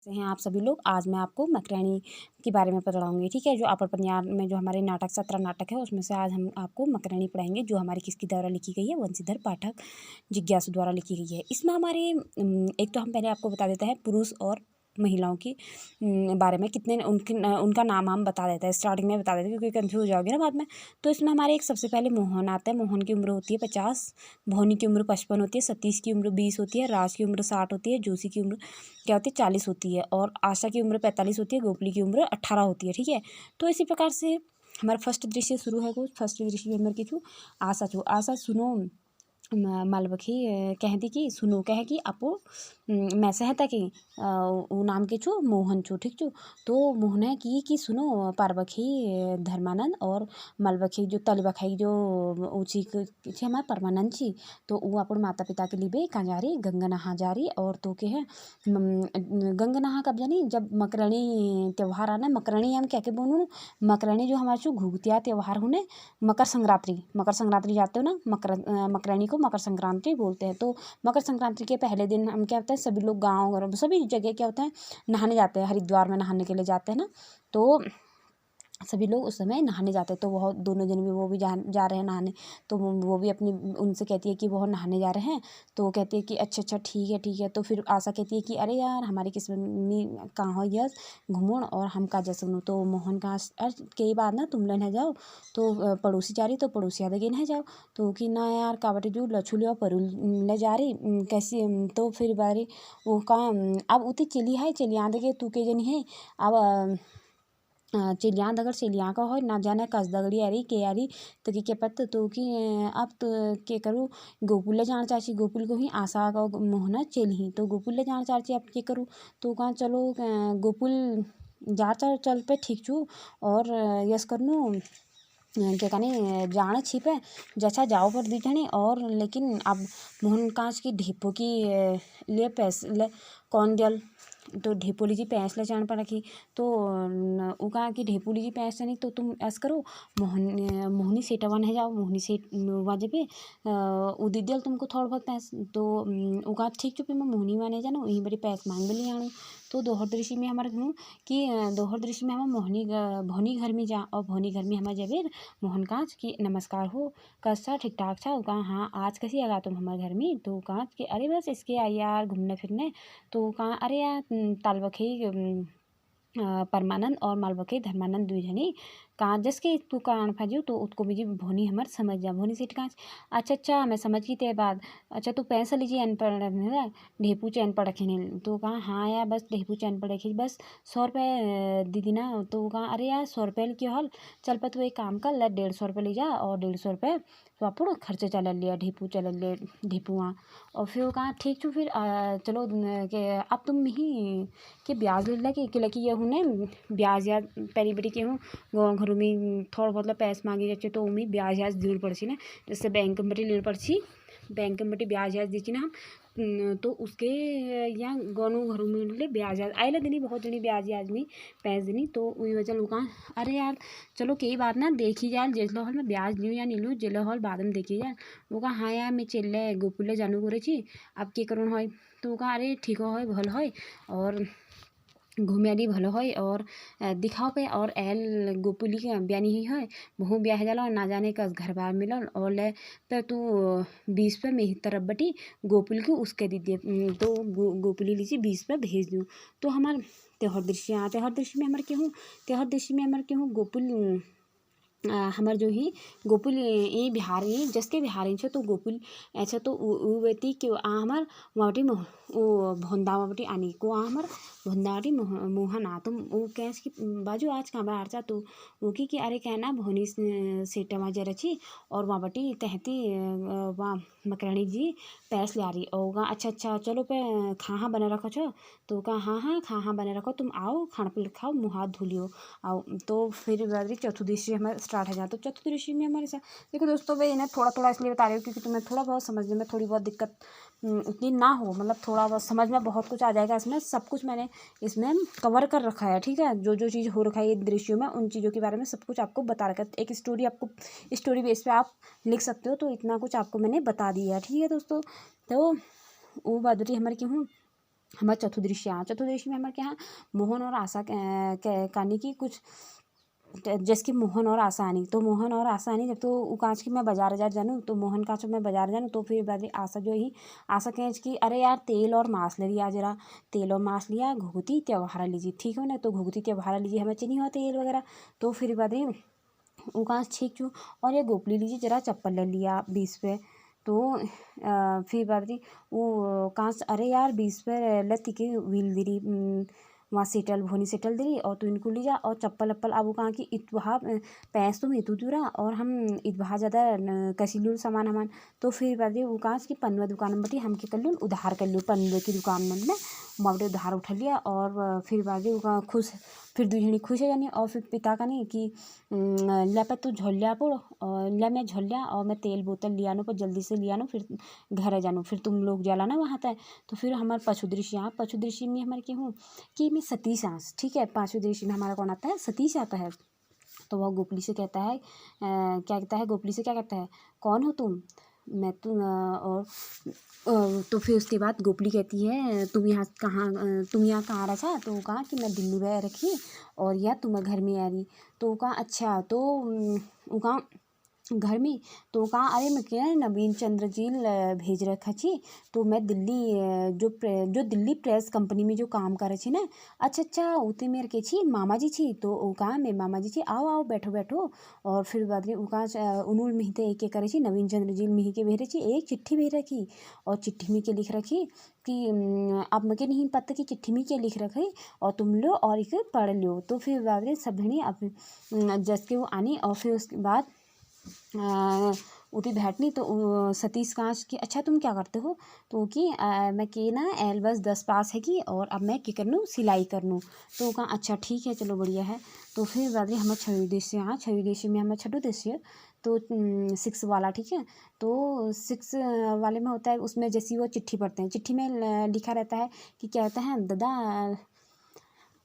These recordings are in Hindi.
से हैं आप सभी लोग। आज मैं आपको मकरानी के बारे में पढ़ाऊँगी, ठीक है। जो अपर पंजाब में जो हमारे नाटक 17 नाटक है उसमें से आज हम आपको मकरानी पढ़ाएंगे, जो हमारी किसके द्वारा लिखी गई है, वंशीधर पाठक जिज्ञासु द्वारा लिखी गई है। इसमें हमारे एक तो हम पहले आपको बता देते हैं पुरुष और महिलाओं की बारे में, कितने उनका नाम हम बता देते हैं, स्टार्टिंग में बता देते हैं क्योंकि कंफ्यूज हो जाओगे ना बाद में। तो इसमें हमारे एक सबसे पहले मोहन आता है। मोहन की उम्र होती है 50, भोनी की उम्र 55 होती है, सतीश की उम्र 20 होती है, राज की उम्र 60 होती है, जोशी की उम्र क्या होती है 40 होती है, और आशा की उम्र 45 होती है, गोपली की उम्र 18 होती है, ठीक है। तो इसी प्रकार से हमारा फर्स्ट दृश्य शुरू है। कुछ फर्स्ट दृश्य में हमारे किचू आशा छू आशा सुनो मालवखी कहती कि सुनो कहे कि आपो मैं सहता कि वो नाम के छू मोहन छू, ठीक छू। तो मोहन की सुनो पार्वखी धर्मानंद और मालवखी जो तलवखाई जो ऊँची हमारे परमानंद छी। तो वो अपन माता पिता के लिए कहाँ जा रही, गंगा नहा जा रही। और तो के है गंगा नहा कब जानी, जब मकरणी त्यौहार आना। मकरणी हम क्या क्या बोलूँ, मकरणी जो हमारे जो घुघतिया त्यौहार होने, मकर संक्रांति जाते हो ना, मकरणी को मकर संक्रांति बोलते हैं। तो मकर संक्रांति के पहले दिन हम क्या होता है, सभी लोग गाँव घर सभी जगह क्या होता है नहाने जाते हैं, हरिद्वार में नहाने के लिए जाते हैं ना। तो सभी लोग उस समय नहाने जाते हैं। तो वह दोनों जन भी वो भी जा रहे हैं नहाने। तो वो भी अपनी उनसे कहती है कि वह नहाने जा रहे हैं। तो वो कहती है कि अच्छा अच्छा ठीक है ठीक है। तो फिर आशा कहती है कि अरे यार हमारी किस्मत में कहाँ हो यस घूमोण और हम का जैसे सुनो। तो मोहन कहा अरे कई बार ना तुम लेने जाओ, तो पड़ोसी जा रही तो पड़ोसी आदे गे नहीं जाओ। तो कि ना यार कावटे जो लछुली और परुल ले जा रही कैसी। तो फिर बारी वो कहा अब उती चली है चलिया दे तू के जनी है अब चिलियाँ दगड़ चिलियाँ का हो ना जाने कस दगड़ी आ रही के आ रही। तो कि क्या पता तो कि अब तो के करूँ गोकुल ले जाना चाची, गोकुल को ही आशा का मोहना चल ही। तो गोकुल ले जाना चाची अब के करूँ। तो कहाँ चलो गोकुल जा चल पे ठीक छू। और यस करनू क्या कहने जाना छिपे जैसा जाओ पर दिखने। और लेकिन अब मोहन कांच की ढीपो की लिए पैसे ले कौन दियल। तो ढेपोली जी पैंस ले जान पर रखी। तो उ कहा कि ढेपोली जी पैंस नहीं तो तुम ऐसा करो मोहनी सेठवा नहीं जाओ, मोहनी सेठ वाजे पे उ दे दियल तुमको थोड़ा बहुत पैस। तो उ कहा ठीक चुपे मैं मोहनी माने जानो वहीं बड़ी पैस मांग भी ले आऊँ। तो दोहर दृश्य में हमारे हूँ कि दोहर दृश्य में हम भोनी घर में जा। और भोनी घर में हमारे जबेर मोहन कांच की नमस्कार हो कैसा ठीक ठाक था। कहा हाँ आज कैसी आगा तुम हमारे घर में। तो कहा कि अरे बस इसके आई यार घूमने फिरने। तो कहा अरे यार तालबखी परमानंद और मालवखी धर्मानंद दुई जनी कहाँ जस के तू कारण फाजू। तो उसको भी भोनी हमार समझ जा। भोनी सीट कहाँ अच्छा अच्छा मैं समझ गई ते बाद। अच्छा तू पैसा लीजिए अनपढ़ ढेपू चैन पढ़ रखे नहीं। तो कहाँ हाँ यार बस ढेपू चैन पढ़ रखी बस 100 रुपये दीदी ना। तो कहाँ अरे यार 100 रुपये क्यों हल चल पर तू एक काम कर ले 150 रुपये ले जा और 150 रुपये तो आप खर्चे चल लिया ढेपू चल ले ढेपूआ। और फिर वो कहाँ ठीक छू फिर चलो के अब तुम ही के ब्याज ले लगे कि लकी ये हूँ ब्याज याद पहली बड़ी के हूँ गाँव घरों में थोड़ा बहुत पैसे मांगे जाते तो उम्मीद ब्याज याज जरूर पड़ती ना। जैसे बैंक में ले पड़ती बैंक में ब्याज याज दी ना हम। तो उसके यहाँ गाँव घरों में ले ब्याज याज आए देनी बहुत जनी ब्याज याज में पैसे देनी। तो वही वजह लोग अरे यार चलो कई बात ना देखी जाए जेलो हॉल में ब्याज लूँ या नहीं लूँ जेलो हॉल बाद में देखी जाए। वो कहा हाँ यार मैं चल गोकुल जानू करे छी अब के करूँ है। तो कहा अरे ठीक हो भल है और घूमे दी भलो है और दिखाओ पे और एल गोपुली के ब्यानी ही है बहु ब्याह जाला और ना जाने का घर बार मिलन और ले पे तू 20 पे मेरी तरफ बटी गोपुल की उसके दीदी तो गोपुली लीजिए 20 पे भेज दूँ। तो हमारे त्योहार दृश्य में हमारे क्यों हूँ त्योहार दृश्य में हमारे क्यों गोपुल हमार जो ही गोकुल ये बिहारी जसके बिहारी छे। तो गोकुल ऐसा तो वेती कि हमार वाटी वो भोंदावटी आनी को हमार भोंदावटी मोहना। तो वो कैस की बाजू आज का हमारा आरचा। तो वो की अरे कहना भोनी सेटा वहाँ जरा छी और वहाँ बटी तहती वहाँ मकरानी जी पैस ले आ रही और वहाँ अच्छा अच्छा चलो पे खाहा बने रखो छो। तो कहा हाँ हाँ खाहा बने रखो तुम आओ खाना पीना खाओ मुँह हाथ धो लियो आओ। तो फिर चतुर्दशी हमारे स्टार्ट हो जाए। तो चतुर्दशी में हमारे साथ देखो दोस्तों मैं इन्हें थोड़ा थोड़ा इसलिए बता रही हूँ क्योंकि तुम्हें थोड़ा बहुत समझने में थोड़ी बहुत दिक्कत उतनी ना हो, मतलब थोड़ा बहुत समझ में बहुत कुछ आ जाएगा। इसमें सब कुछ मैंने इसमें कवर कर रखा है, ठीक है। जो जो चीज़ हो रखा है दृश्यों में उन चीज़ों के बारे में सब कुछ आपको बता रखा है। एक स्टोरी आपको स्टोरी बेस पे आप लिख सकते हो। तो इतना कुछ आपको मैंने बता दिया है, ठीक है दोस्तों। तो वो बात हमारे क्यों हमारा चतुर्दृश्य चतुर्दृश्य में हमारे क्या मोहन और आशा कहानी की कुछ जैसे कि मोहन और आसानी, तो मोहन और आसानी जब तो उ काँच की मैं बाजार जानूँ, तो मोहन काँच मैं बाजार जानूँ, तो फिर बाद आशा जो ही आशा कहें कि अरे यार तेल और मांस ले लिया जरा, तेल और मांस लिया घुघुती त्योहारा लीजिए, ठीक है ना, तो घुघुती त्योहारा लीजिए हमें चाहिए हो तेल वगैरह। तो फिर बाद उ काँच ठीक छू और ये गोपली लीजिए जरा चप्पल ले लिया 20 पे। तो फिर बाद वो काँच अरे यार 20 पे लती के व्हील दिरी वहाँ सेटल भोनी सेटल दिरी और तू इनको ली जा और चप्पल अप्पल अब वो कहाँ की इतहा पैस तुम इतू दूरा और हम इतहा ज़्यादा कसी लूँ सामान हमान। तो फिर बाद वो काँच की पनवा दुकान में बटी हम के कर लूँ उधार कर लूँ पनवे की दुकान में बटे उधार उठा लिया और फिर बाद वो खुश फिर दुजनी खुश है जानी और फिर पिता का नहीं कि ला पे तू झोलिया पुड़ और ला मैं झोलिया और मैं तेल बोतल लिया नो पर जल्दी से लिया नो फिर घर जानो फिर तुम लोग जाला ना वहाँ तक। तो फिर हमारे पशु दृश्य पशु दृश्य में हमारे क्या हूँ कि मैं सतीश आंस, ठीक है, पाँचवें दृश्य में हमारा कौन आता है सतीश आता है। तो वह गोपली से कहता है क्या कहता है गोपली से क्या कहता है कौन हो तुम, मैं तुम और तो फिर उसके बाद गोपली कहती है तुम यहाँ कहाँ रहा था, तो वो कहा कि मैं दिल्ली में रखी और या तुम घर में आ रही। तो वो कहा अच्छा, तो वो कहा घर में, तो कहा अरे मैं क्या नवीन चंद्र जी भेज रखा छी, तो मैं दिल्ली जो दिल्ली प्रेस कंपनी में जो काम करे छी ना, अच्छा अच्छा उते मेरे के छी मामा जी छी, तो वो कहा मैं मामा जी छी आओ आओ बैठो बैठो। और फिर बाद में वो कहा उन्होंने मिहते एक करे छी नवीन चंद्र जी मिही के भेज छी एक चिट्ठी भेज रखी और चिट्ठी में के लिख रखी कि अब मुझे नहीं पता कि चिट्ठी में क्या लिख रखी और तुम लो और इसे पढ़ लो। तो फिर बाद में सब अब जस के वो आनी और फिर उसके बाद उठी बैठनी। तो सतीश कांच की अच्छा तुम क्या करते हो, तो कि मैं के ना एल बस 10 पास है कि और अब मैं क्या कर लूँ सिलाई कर लूँ। तो कहा अच्छा ठीक है चलो बढ़िया है। तो फिर बाद में हमारे छवि उद्देश्य छवि उद्देश्य में हमारा छठो उद्देश्य तो 6 वाला, ठीक है। तो 6 वाले में होता है उसमें जैसी वो चिट्ठी पढ़ते हैं, चिट्ठी में लिखा रहता है कि क्या कहता है दादा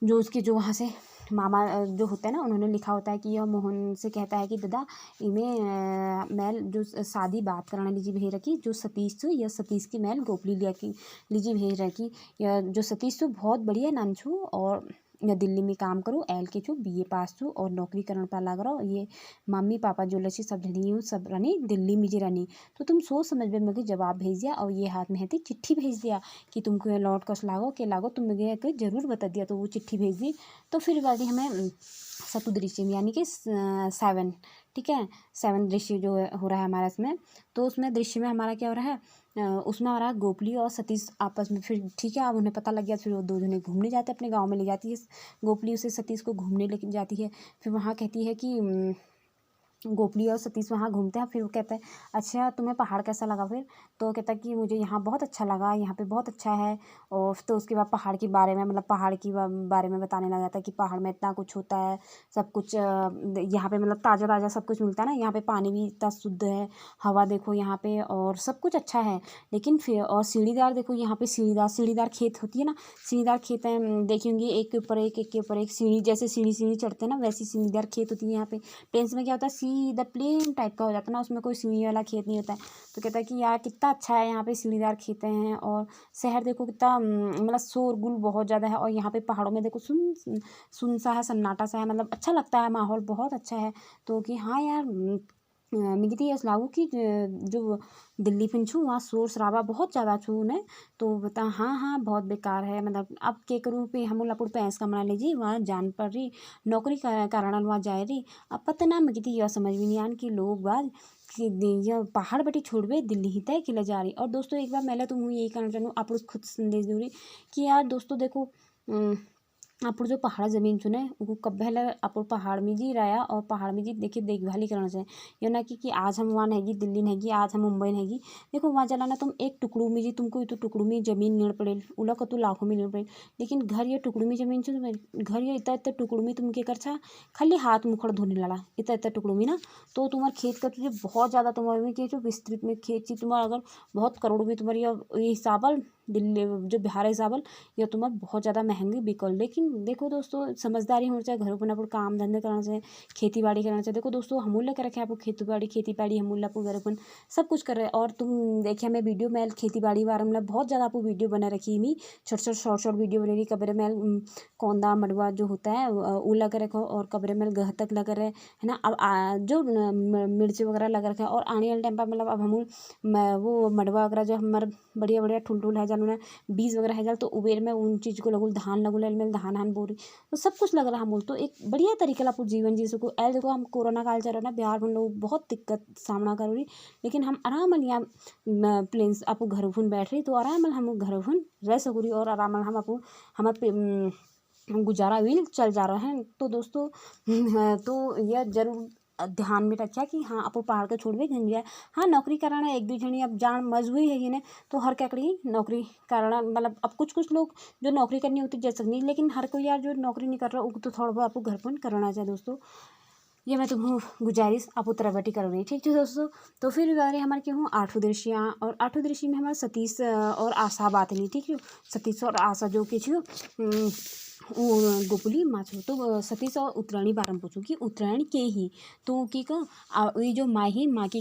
जो उसके जो वहाँ से मामा जो होता है ना उन्होंने लिखा होता है कि यह मोहन से कहता है कि दादा इन्हें मैल जो शादी बात कराने लीजिए भेज रखी जो सतीश छू यह सतीश की मैल गोपली लिया की लीजिए भेज रखी यह जो सतीश छू बहुत बढ़िया नान छू और या दिल्ली में काम करूँ एल के छू BA पास छू और नौकरी करने पर लग रहा ये मम्मी पापा जो लची सब धनी हूँ सब रनी दिल्ली में जी रनी। तो तुम सोच समझ में मुझे जवाब भेज दिया और ये हाथ में है थी चिट्ठी भेज दिया कि तुमको ये लौट कस लागो के लागो तुम मुझे जरूर बता दिया। तो वो चिट्ठी भेज दी। तो फिर वाली हमें सतुदृश्य यानी कि 7, ठीक है, 7 दृश्य जो हो रहा है हमारा इसमें। तो उसमें दृश्य में हमारा क्या हो रहा है उसमें हमारा गोपली और सतीश आपस में फिर ठीक है अब उन्हें पता लग गया फिर वो दो जने घूमने जाते हैं अपने गांव में ले जाती है गोपली उसे सतीश को घूमने लेके जाती है। फिर वहाँ कहती है कि गोपली और सतीश वहाँ घूमते हैं। फिर वो कहता है अच्छा तुम्हें पहाड़ कैसा लगा, फिर तो कहता है कि मुझे यहाँ बहुत अच्छा लगा यहाँ पे बहुत अच्छा है। और तो उसके बाद पहाड़ के बारे में मतलब पहाड़ की बारे में बताने लगा था कि पहाड़ में इतना कुछ होता है सब कुछ यहाँ पे मतलब ताज़ा ताज़ा सब कुछ मिलता है ना, यहाँ पे पानी भी इतना शुद्ध है, हवा देखो यहाँ पे और सब कुछ अच्छा है। लेकिन फिर और सीढ़ीदार देखो यहाँ पे सीढ़ीदार खेत होती है ना, सीढ़ीदार खेत है देखेंगे एक के ऊपर एक सीढ़ी जैसे सीढ़ी चढ़ते हैं ना वैसी सीढ़ीदार खेत होती है यहाँ पे। प्लेन्स में क्या होता है सीधा प्लेन टाइप का हो जाता है ना, उसमें कोई सीढ़ी वाला खेत नहीं होता है। तो कहता है कि यार कितना अच्छा है यहाँ पे सीढ़ीदार खेत हैं और शहर देखो कितना मतलब शोरगुल बहुत ज़्यादा है और यहाँ पे पहाड़ों में देखो सुन सा है सन्नाटा सा है मतलब अच्छा लगता है माहौल बहुत अच्छा है। तो कि हाँ यार मिगी थी ऐसा लागू कि जो दिल्ली फिन छूँ वहाँ शोर शराबा बहुत ज़्यादा छू ने। तो बता हाँ हाँ बहुत बेकार है मतलब अब क्या करूँ पे हम लापुर पैंस कमरा लीजिए वहाँ जान पड़ रही नौकरी कारण वहाँ जा रही। अब पता ना मिगी थी यह समझ में नहीं आन कि लोग बात कि यह पहाड़ बटी छोड़वे दिल्ली ही तय किला जा रही। और दोस्तों एक बार मैं तुम यही कहना चाहूँ आप खुद संदेश दूरी कि यार दोस्तों देखो आप जो पहाड़ ज़मीन चुने वो कब पहले आप पहाड़ में जी रहा और पहाड़ में जी देखिए देखभाल ही करना चाहिए। ये ना कि आज हम वहाँ नहीं दिल्ली नहीं आज हम मुंबई नहीं देखो वहाँ चलाना तुम एक टुकड़ू में जी तुमको तो टुकड़ू में ज़मीन लेना पड़े उला का तो लाखों में लेना पड़े। लेकिन घर ये टुकड़ू में ज़मीन छो घर ये इतना इतना टुकड़ू में तुम क्या कर छा खाली हाथ मुखड़ धोने लड़ा इतना इतना टुकड़ू में ना। तो तुम्हारे खेत का तुझे बहुत ज़्यादा तुम्हारे में जो विस्तृत में खेत थी तुम्हारा अगर बहुत करोड़ों में तुम्हारी ये हिसाबल दिल्ली जो बिहार हिसाबल यह तुम्हारा बहुत ज़्यादा महंगी बिकल। लेकिन लेकिन देखो दोस्तों, समझदारी होनी चाहिए, घरों पर अपन काम धंधे करना चाहिए, खेती बाड़ी करना चाहिए। देखो दोस्तों, हम लोग कर रखे हैं आपको खेती बाड़ी हम लोग घर अपन सब कुछ कर रहे हैं। और तुम देखिए मैं वीडियो में खेती बाड़ी बारे में बहुत ज़्यादा आपको वीडियो बना रखी मी, छोटे शॉर्ट वीडियो बने रही। कब्रे में कौंदा मड़वा जो होता है वो लगा रखो, और कब्रे में गहतक लगा रहे है ना। अब जो मिर्ची वगैरह लगा रखा है, और आने वाले टाइम पर मतलब अब हम वो मड़वा वगैरह जो हमारे बढ़िया बढ़िया ठुल है जान बीज वगैरह है जाल, तो उबेर में उन चीज़ को लगुल धान लगुल में धान हान बोरी तो सब कुछ लग रहा हम बोल। तो एक बढ़िया तरीके आपको जीवन जी सको। एल देखो हम कोरोना काल चल रहा ना, बिहार में लोग बहुत दिक्कत सामना कर रही, लेकिन हम आराम यहाँ प्लेन्स आपको घर उन बैठ रही, तो आराम हम घर उन रह सको रही, और आराम हम आपको हमारे गुजारा भी चल जा रहा है। तो दोस्तों तो यह जरूर ध्यान में रखिए कि हाँ आपको पहाड़ के छोड़ भी घन जाए। हाँ नौकरी कराना एक दो जनी अब जान मजबूरी है ये ने, तो हर क्या करी नौकरी कराना, मतलब अब कुछ लोग जो नौकरी करनी होती जैसे नहीं, लेकिन हर कोई यार जो नौकरी नहीं कर रहा वो तो थोड़ा बहुत आपको घर पर कराना चाहिए दोस्तों। ये मैं तुम्हें गुजारिश आप तरबटी कर रही, ठीक है दोस्तों। तो फिर बारे हमारे क्यों हूँ आठों दृश्य, और आठों दृश्य में हमारे सतीश और आशा बात नहीं, ठीक है। सतीश और आशा जो कि गोपुली माँ छो, तो सतीश और उत्तरायणी बारे में पूछूँ कि उत्तरायण के ही तो की ये जो माँ ही माँ की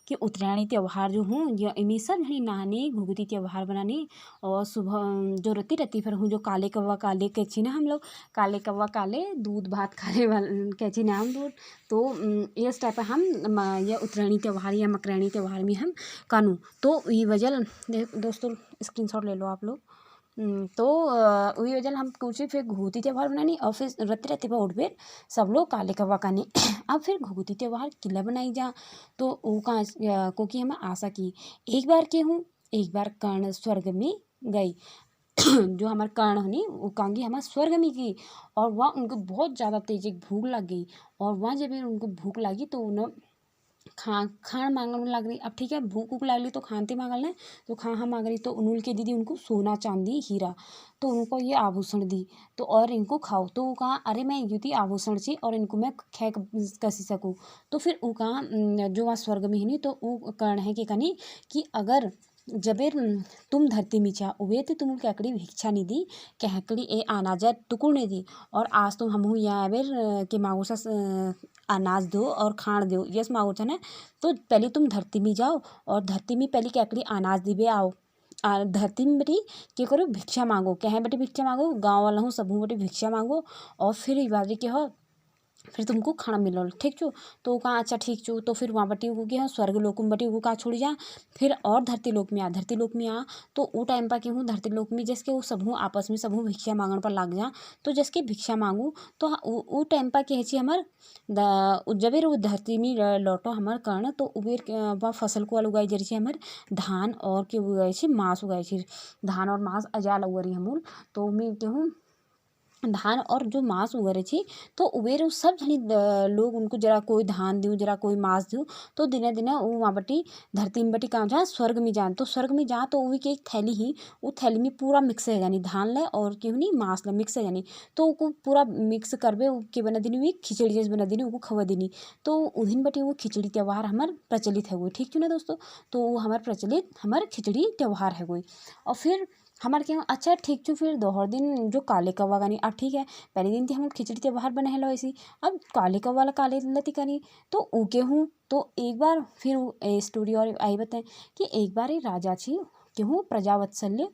कि उत्तरायणी त्यौहार जो हूँ इनमें सब घड़ी नहाने घुघुती त्यौहार बनाने, और सुबह जो रत्ती रत्ती फिर हूँ जो काले कौवा काले कैची ना हम लोग काले कौवा काले दूध भात खाने वाले कैची ना हम दूध। तो इस टाइप हम ये उत्तरायणी त्यौहार या मकरायणी त्यौहार में हम कानू। तो ये वजह दोस्तों स्क्रीनशॉट ले लो आप लोग। तो वही वजह हम पूछे फिर घुघुती त्यौहार बनानी, और फिर रत्ते रत्ते पर उठ फिर सब लोग काले कौवा खाने। अब फिर घुघुती त्यौहार किला बनाई जा, तो वो कहाँ क्योंकि हमें आशा की एक बार के हूँ एक बार कर्ण स्वर्ग में गई जो हमारे कर्ण हनी वो कांगी हमारे स्वर्ग में की, और वहाँ उनको बहुत ज़्यादा तेज एक भूख लग गई, और वहाँ जब उनको भूख लगी तो उन्होंने खान मांगने लग रही। अब ठीक है भूख वूख लग रही तो खानते मांगल ने, तो हाँ मांग रही, तो उन्होंने के दीदी उनको सोना चांदी हीरा, तो उनको ये आभूषण दी, तो और इनको खाओ। तो वो कहा अरे मैं युति आभूषण छी और इनको मैं खे कसी सकूँ। तो फिर वो कहा जो वहाँ स्वर्ग में ही नहीं, तो वो कर्ण है कि कनी कि अगर जबेर तुम धरती में छा उबे तो तुम कैकड़ी भिक्षा नहीं दी कहकड़ी ए अनाजा टुकुर नहीं दी, और आज तुम हमहू यहाँ बेर के मांगो सा अनाज दो और खाण दो यस मांगो था ना। तो पहले तुम धरती में जाओ, और धरती में पहले कैकड़ी अनाज दिबे आओ धरती में बेटी क्या करो भिक्षा मांगो, क्या है बेटी भिक्षा मांगो गाँव वाला हूँ सब हूँ बेटी भिक्षा मांगो, और फिर ये बात क्या हो फिर तुमको खाना मिलो ठीक छो। तो कहाँ अच्छा ठीक छो। तो फिर वहाँ बटी को गया स्वर्ग लोक में बटी को कहाँ छोड़ जा, फिर और धरती लोक में आ तो वो टाइम पर क्यों हूँ धरती लोक में जैसे वो सब हूँ आपस में सब हूँ भिक्षा मांगने पर लग जा। तो जैसे भिक्षा मांगू तो वो टाइम पर कहे हमार जबेर वो धरती में लौटो हमार कर्ण, तो उबेर वह फसल को उगाई जैसे हमार धान और के उगाई मांस उगाई धान और मांस अजाल उगरी हमूल। तो मैं कहूँ धान और जो मांस उगरे थी, तो उबेर सब जनी लोग उनको जरा कोई धान दूँ जरा कोई मांस दूँ, तो दिने दिने वो वहाँ बटी धरती में बटी कहाँ जहाँ स्वर्ग में जान, तो स्वर्ग में जा तो वही की एक थैली ही वो थैली में पूरा मिक्स है जानी धान ले और क्यों नहीं मांस ले मिक्स है जानी। तो वो पूरा मिक्स करबे के बना देनी हुई खिचड़ी जैसे बना देनी वो खवा देनी। तो उदिन बटी वो खिचड़ी त्यौहार हमार प्रचलित है हुई ठीक क्यों ना दोस्तों। तो वो हमार प्रचलित हमार खिचड़ी त्यौहार है हुई। और फिर हमारे क्या अच्छा ठीक छो फिर दोहर दिन जो काले कौवा गानी अब ठीक है पहले दिन थी हम खिचड़ी त्यौहार बने लो ऐसी। अब काले कौवा वाला काले लती करी तो ऊके हूँ। तो एक बार फिर स्टोरी और आई बताएं कि एक बार ही राजा छी गेहूँ प्रजावत्सल्य,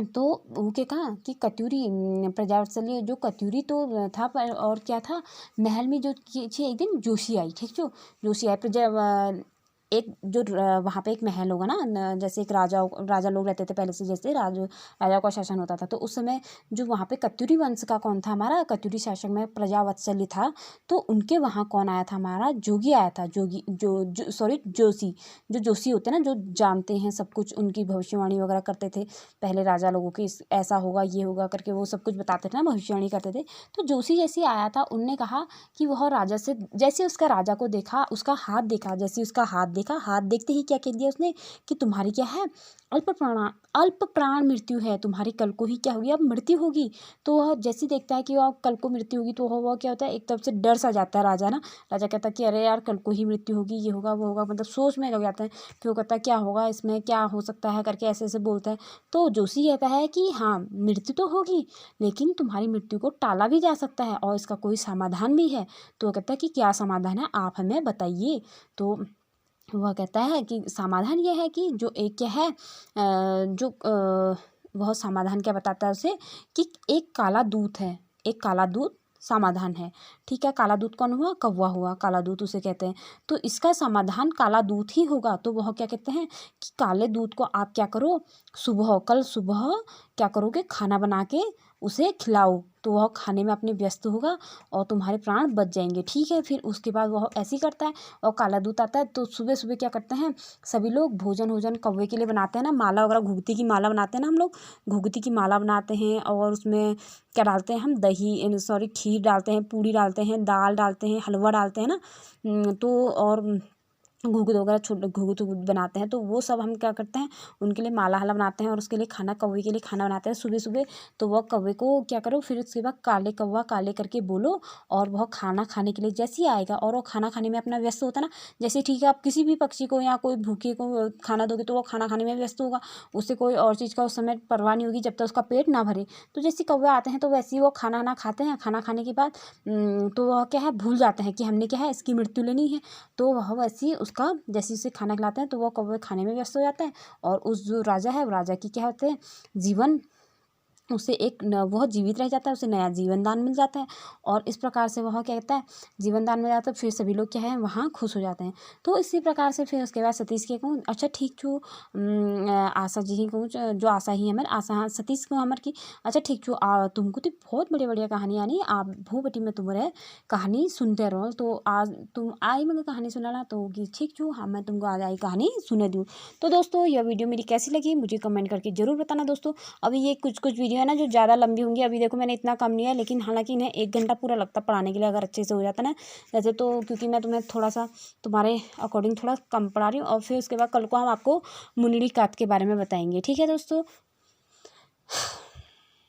तो वो क्या कहा कि कत्यूरी प्रजावत्सल्य जो कत्यूरी तो था पर और क्या था महल में जो एक दिन जोशी आई ठीक जो जोशी आई प्रजा एक जो वहाँ पे एक महल होगा ना जैसे एक राजा लोग रहते थे पहले से जैसे राजा का शासन होता था। तो उस समय जो वहाँ पे कत्यूरी वंश का कौन था हमारा कत्यूरी शासक में प्रजावत्सल्य था। तो उनके वहाँ कौन आया था हमारा जोगी आया था जोगी सॉरी जोशी जो जोशी होते हैं ना जो जानते हैं सब कुछ उनकी भविष्यवाणी वगैरह करते थे पहले राजा लोगों की ऐसा होगा ये होगा करके वो सब कुछ बताते थे ना भविष्यवाणी करते थे। तो जोशी जैसे आया था उनने कहा कि वह राजा से जैसे उसका राजा को देखा उसका हाथ देखा जैसे उसका हाथ देखा, हाथ देखते ही क्या कह दिया उसने कि तुम्हारी क्या है, अल्प प्राण मृत्यु है, तुम्हारी कल को ही क्या होगी, अब मृत्यु होगी। तो वह जैसे देखता है कि वह कल को मृत्यु होगी तो वह क्या होता है, एक तरफ से डर सा जाता है राजा ना। राजा कहता है कि अरे यार कल को ही मृत्यु होगी, ये होगा वो होगा, मतलब सोच में लग जाता है कि वो कहता है क्या होगा इसमें, क्या हो सकता है करके ऐसे ऐसे बोलता है। तो जोशी कहता है कि हाँ मृत्यु तो होगी, लेकिन तुम्हारी मृत्यु को टाला भी जा सकता है और इसका कोई समाधान भी है। तो वो कहता है कि क्या समाधान है, आप हमें बताइए। तो वह कहता है कि समाधान यह है कि जो एक क्या है वह समाधान क्या बताता है उसे कि एक काला दूत है, एक काला दूत समाधान है। ठीक है, काला दूत कौन हुआ, कौवा हुआ, काला दूत उसे कहते हैं। तो इसका समाधान काला दूत ही होगा। तो वह क्या कहते हैं कि काले दूत को आप क्या करो, कल सुबह क्या करोगे, खाना बना के उसे खिलाओ, तो वह खाने में अपने व्यस्त होगा और तुम्हारे प्राण बच जाएंगे। ठीक है, फिर उसके बाद वह ऐसे ही करता है और काला दूत आता है। तो सुबह सुबह क्या करते हैं सभी लोग, भोजन कौवे के लिए बनाते हैं ना, माला वगैरह, घुघती की माला बनाते हैं ना हम लोग, घुघती की माला बनाते हैं और उसमें क्या डालते हैं हम, दही सॉरी खीर डालते हैं, पूड़ी डालते हैं, दाल डालते हैं, हलवा डालते हैं ना। तो और घुघुत वगैरह घुघुत बनाते हैं। तो वो सब हम क्या करते हैं, उनके लिए माला हला बनाते हैं और उसके लिए खाना, कौवे के लिए खाना बनाते हैं सुबह सुबह। तो वह कौवे को क्या करो, फिर उसके बाद काले कौवा काले करके बोलो और वह खाना खाने के लिए जैसे ही आएगा और वो खाना खाने में अपना व्यस्त होता है ना। जैसे ठीक है, आप किसी भी पक्षी को या कोई भूखे को खाना दोगे तो वो खाना खाने में व्यस्त होगा, उससे कोई और चीज़ का उस समय परवाह नहीं होगी जब तक उसका पेट ना भरे। तो जैसे कौवे आते हैं तो वैसे ही वो खाना ना खाते हैं, खाना खाने के बाद तो वह क्या है, भूल जाते हैं कि हमने क्या है इसकी मृत्यु लेनी है। तो वह वैसे ही उसका जैसे उसे खाना खिलाते हैं तो वह कौवे खाने में व्यस्त हो जाता है और उस जो राजा है, वो राजा की क्या होते हैं, जीवन उसे वह जीवित रह जाता है, उसे नया जीवन दान मिल जाता है। और इस प्रकार से वह क्या कहता है, जीवन दान मिल जाता है। फिर सभी लोग क्या है वहाँ खुश हो जाते हैं। तो इसी प्रकार से फिर उसके बाद सतीश के कहूँ, अच्छा ठीक छू आशा जी ही कहूँ, जो आशा ही हमारे आशा, हाँ सतीश को हमार की, अच्छा ठीक छू तुमको तो बहुत बढ़िया बढ़िया कहानी आनी, आप भू बटी में तुम्हारे कहानी सुनते रहो। तो आज तुम आई मगर कहानी सुनाना, तो कि ठीक छू, हाँ मैं तुमको आज आई कहानी सुने दूँ। तो दोस्तों यह वीडियो मेरी कैसी लगी मुझे कमेंट करके ज़रूर बताना दोस्तों। अभी ये कुछ वीडियो है ना जो ज़्यादा लंबी होंगी, अभी देखो मैंने इतना कम लिया है, लेकिन हालांकि इन्हें 1 घंटा पूरा लगता पढ़ाने के लिए अगर अच्छे से हो जाता ना वैसे तो, क्योंकि मैं तुम्हें थोड़ा सा तुम्हारे अकॉर्डिंग थोड़ा कम पढ़ा रही हूँ। और फिर उसके बाद कल को हम आपको मुंडली कात के बारे में बताएंगे। ठीक है दोस्तों।